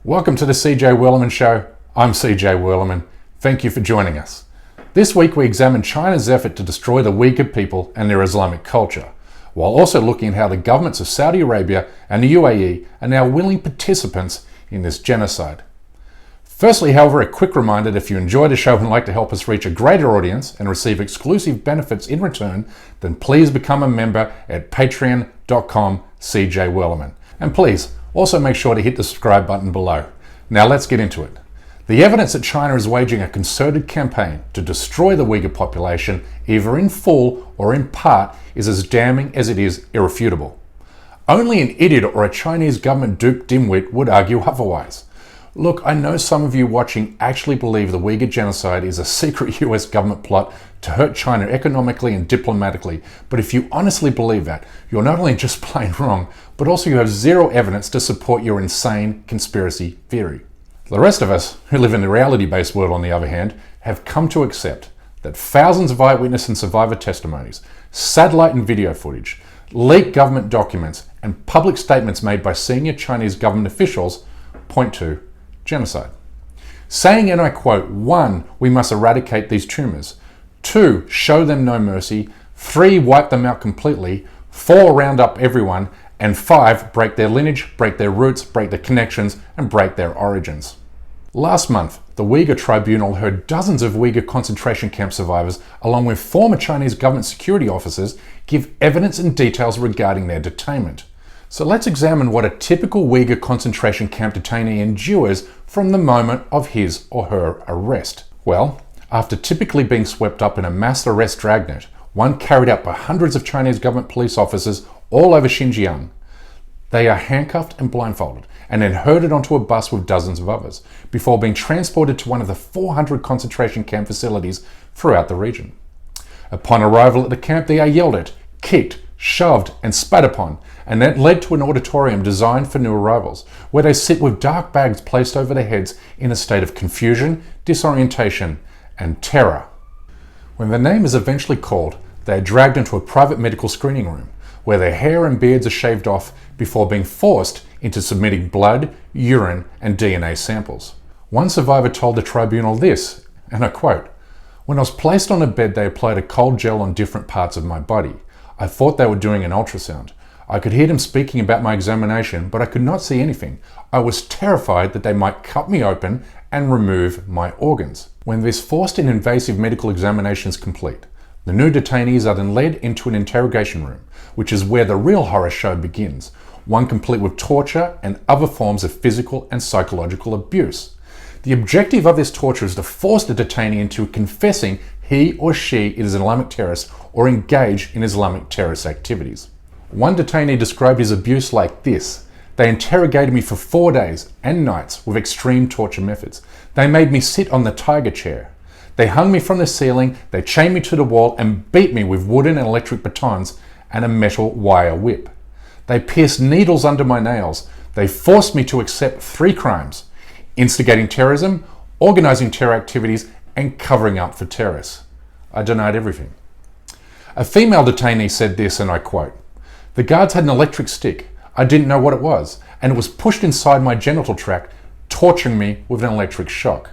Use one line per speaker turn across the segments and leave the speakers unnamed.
Welcome to the CJ Werleman Show. I'm CJ Werleman. Thank you for joining us. This week we examine China's effort to destroy the Uyghur people and their Islamic culture, while also looking at how the governments of Saudi Arabia and the UAE are now willing participants in this genocide. Firstly, however, a quick reminder that if you enjoy the show and like to help us reach a greater audience and receive exclusive benefits in return, then please become a member at patreon.com/CJWerleman. And please, also make sure to hit the subscribe button below. Now let's get into it. The evidence that China is waging a concerted campaign to destroy the Uyghur population, either in full or in part, is as damning as it is irrefutable. Only an idiot or a Chinese government duped dimwit would argue otherwise. Look, I know some of you watching actually believe the Uyghur genocide is a secret US government plot to hurt China economically and diplomatically, but if you honestly believe that, you're not only just plain wrong, but also you have zero evidence to support your insane conspiracy theory. The rest of us, who live in the reality-based world on the other hand, have come to accept that thousands of eyewitness and survivor testimonies, satellite and video footage, leaked government documents, and public statements made by senior Chinese government officials point to genocide. Saying, and I quote, 1, we must eradicate these tumors. 2, show them no mercy. 3, wipe them out completely. 4, round up everyone. And 5, break their lineage, break their roots, break their connections, and break their origins. Last month, the Uyghur Tribunal heard dozens of Uyghur concentration camp survivors, along with former Chinese government security officers, give evidence and details regarding their detainment. So let's examine what a typical Uyghur concentration camp detainee endures from the moment of his or her arrest. Well, after typically being swept up in a mass arrest dragnet, one carried out by hundreds of Chinese government police officers all over Xinjiang, they are handcuffed and blindfolded and then herded onto a bus with dozens of others before being transported to one of the 400 concentration camp facilities throughout the region. Upon arrival at the camp, they are yelled at, kicked, shoved and spat upon, and that led to an auditorium designed for new arrivals, where they sit with dark bags placed over their heads in a state of confusion, disorientation, and terror. When their name is eventually called, they are dragged into a private medical screening room, where their hair and beards are shaved off before being forced into submitting blood, urine, and DNA samples. One survivor told the tribunal this, and I quote, "When I was placed on a bed, they applied a cold gel on different parts of my body. I thought they were doing an ultrasound. I could hear them speaking about my examination, but I could not see anything. I was terrified that they might cut me open and remove my organs." When this forced and invasive medical examination is complete, the new detainees are then led into an interrogation room, which is where the real horror show begins, one complete with torture and other forms of physical and psychological abuse. The objective of this torture is to force the detainee into confessing he or she is an Islamic terrorist or engage in Islamic terrorist activities. One detainee described his abuse like this: "They interrogated me for 4 days and nights with extreme torture methods. They made me sit on the tiger chair. They hung me from the ceiling, they chained me to the wall and beat me with wooden and electric batons and a metal wire whip. They pierced needles under my nails. They forced me to accept 3 crimes: instigating terrorism, organizing terror activities, and covering up for terrorists. I denied everything." A female detainee said this, and I quote, "The guards had an electric stick. I didn't know what it was, and it was pushed inside my genital tract, torturing me with an electric shock."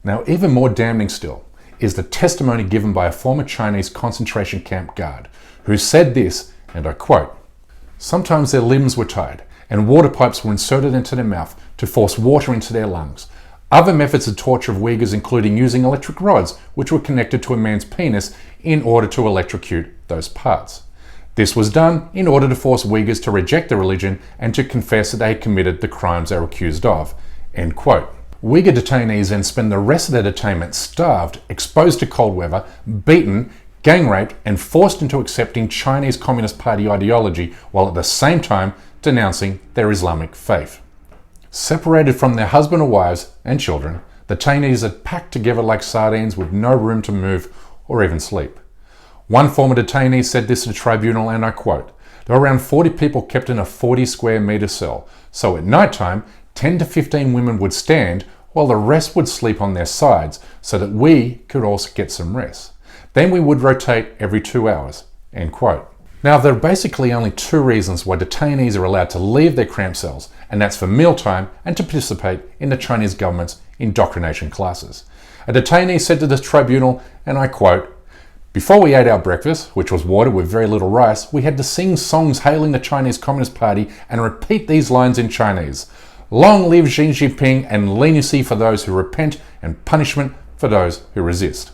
Now, even more damning still is the testimony given by a former Chinese concentration camp guard, who said this, and I quote, "Sometimes their limbs were tied, and water pipes were inserted into their mouth to force water into their lungs. Other methods of torture of Uyghurs including using electric rods, which were connected to a man's penis in order to electrocute those parts. This was done in order to force Uyghurs to reject their religion and to confess that they had committed the crimes they were accused of." End quote. Uyghur detainees then spend the rest of their detainment starved, exposed to cold weather, beaten, gang raped, and forced into accepting Chinese Communist Party ideology while at the same time denouncing their Islamic faith. Separated from their husband or wives and children, the detainees are packed together like sardines with no room to move or even sleep. One former detainee said this to the tribunal, and I quote, "There were around 40 people kept in a 40 square metre cell, so at night time, 10 to 15 women would stand while the rest would sleep on their sides so that we could also get some rest. Then we would rotate every 2 hours." End quote. Now, there are basically only two reasons why detainees are allowed to leave their cramped cells, and that's for mealtime and to participate in the Chinese government's indoctrination classes. A detainee said to this tribunal, and I quote, "Before we ate our breakfast, which was water with very little rice, we had to sing songs hailing the Chinese Communist Party and repeat these lines in Chinese. Long live Xi Jinping, and leniency for those who repent and punishment for those who resist."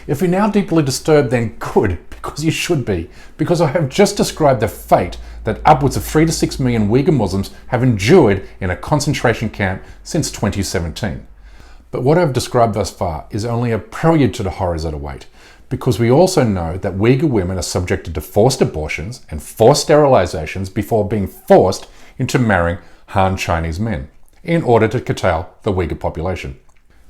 If you're now deeply disturbed, then good, because you should be, because I have just described the fate that upwards of 3 to 6 million Uyghur Muslims have endured in a concentration camp since 2017. But what I've described thus far is only a prelude to the horrors that await, because we also know that Uyghur women are subjected to forced abortions and forced sterilizations before being forced into marrying Han Chinese men in order to curtail the Uyghur population.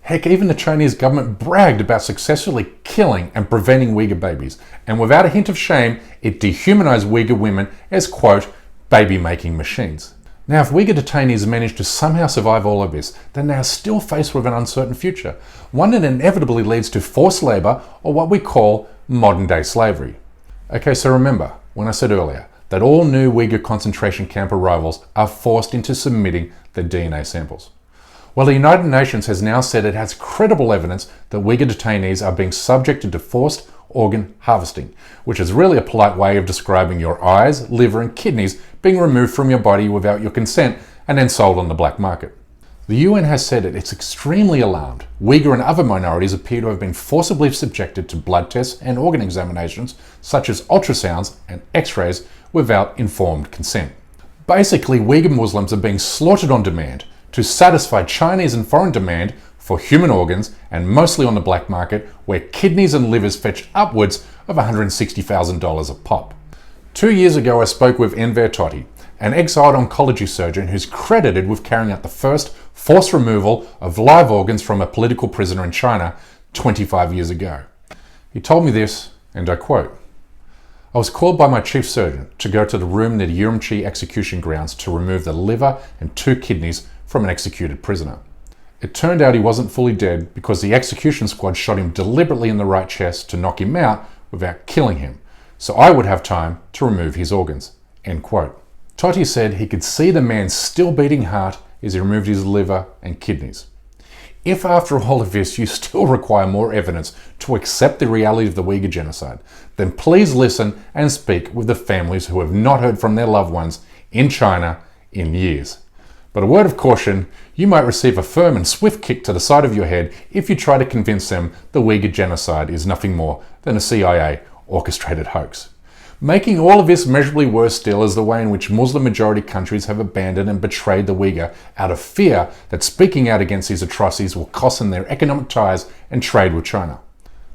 Heck, even the Chinese government bragged about successfully killing and preventing Uyghur babies, and without a hint of shame, it dehumanized Uyghur women as, quote, baby-making machines. Now, if Uyghur detainees manage to somehow survive all of this, then they are still faced with an uncertain future, one that inevitably leads to forced labor, or what we call modern-day slavery. Okay, so remember, when I said earlier, that all new Uyghur concentration camp arrivals are forced into submitting their DNA samples. Well, the United Nations has now said it has credible evidence that Uyghur detainees are being subjected to forced organ harvesting, which is really a polite way of describing your eyes, liver and kidneys being removed from your body without your consent and then sold on the black market. The UN has said it's extremely alarmed. Uyghur and other minorities appear to have been forcibly subjected to blood tests and organ examinations, such as ultrasounds and x-rays, without informed consent. Basically, Uyghur Muslims are being slaughtered on demand to satisfy Chinese and foreign demand for human organs, and mostly on the black market, where kidneys and livers fetch upwards of $160,000 a pop. 2 years ago, I spoke with Enver Totti, an exiled oncology surgeon who's credited with carrying out the first forced removal of live organs from a political prisoner in China 25 years ago. He told me this, and I quote, "I was called by my chief surgeon to go to the room near the Urumqi execution grounds to remove the liver and 2 kidneys from an executed prisoner. It turned out he wasn't fully dead because the execution squad shot him deliberately in the right chest to knock him out without killing him, so I would have time to remove his organs." End quote. Totti said he could see the man's still beating heart as he removed his liver and kidneys. If after all of this you still require more evidence to accept the reality of the Uyghur genocide, then please listen and speak with the families who have not heard from their loved ones in China in years. But a word of caution, you might receive a firm and swift kick to the side of your head if you try to convince them the Uyghur genocide is nothing more than a CIA orchestrated hoax. Making all of this measurably worse still is the way in which Muslim-majority countries have abandoned and betrayed the Uyghur out of fear that speaking out against these atrocities will cost them their economic ties and trade with China.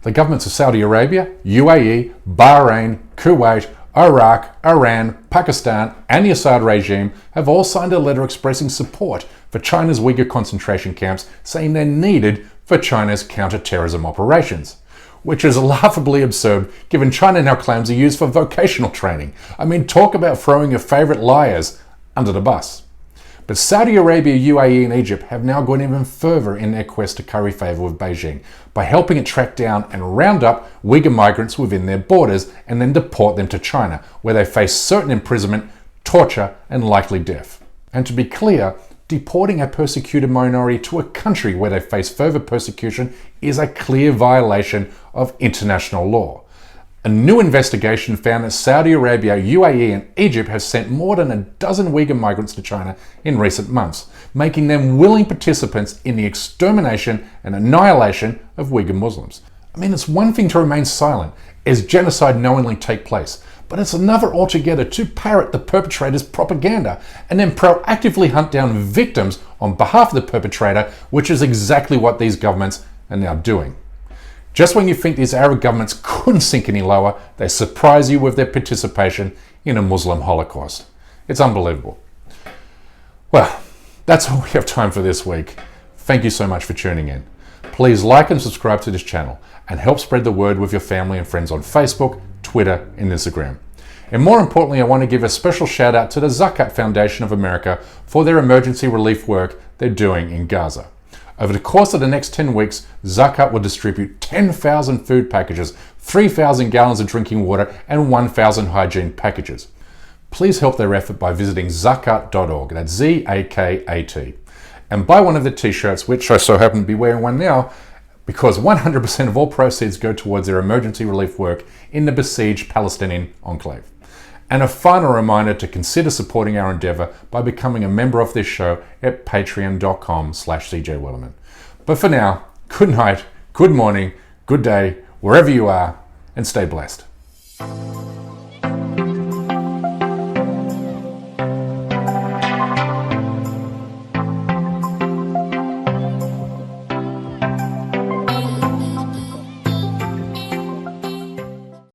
The governments of Saudi Arabia, UAE, Bahrain, Kuwait, Iraq, Iran, Pakistan, and the Assad regime have all signed a letter expressing support for China's Uyghur concentration camps, saying they're needed for China's counter-terrorism operations, which is laughably absurd given China now claims they're used for vocational training. I mean, talk about throwing your favorite liars under the bus. But Saudi Arabia, UAE, and Egypt have now gone even further in their quest to curry favor with Beijing by helping it track down and round up Uyghur migrants within their borders and then deport them to China, where they face certain imprisonment, torture, and likely death. And to be clear, deporting a persecuted minority to a country where they face further persecution is a clear violation of international law. A new investigation found that Saudi Arabia, UAE, and Egypt have sent more than a dozen Uyghur migrants to China in recent months, making them willing participants in the extermination and annihilation of Uyghur Muslims. I mean, it's one thing to remain silent as genocide knowingly take place, but it's another altogether to parrot the perpetrator's propaganda and then proactively hunt down victims on behalf of the perpetrator, which is exactly what these governments are now doing. Just when you think these Arab governments couldn't sink any lower, they surprise you with their participation in a Muslim Holocaust. It's unbelievable. Well, that's all we have time for this week. Thank you so much for tuning in. Please like and subscribe to this channel and help spread the word with your family and friends on Facebook, Twitter, and Instagram. And more importantly, I want to give a special shout out to the Zakat Foundation of America for their emergency relief work they're doing in Gaza. Over the course of the next 10 weeks, Zakat will distribute 10,000 food packages, 3,000 gallons of drinking water, and 1,000 hygiene packages. Please help their effort by visiting zakat.org, that's Z-A-K-A-T, and buy one of the t-shirts, which I so happen to be wearing one now, because 100% of all proceeds go towards their emergency relief work in the besieged Palestinian enclave. And a final reminder to consider supporting our endeavour by becoming a member of this show at patreon.com/CJWerleman. But for now, good night, good morning, good day, wherever you are, and stay blessed.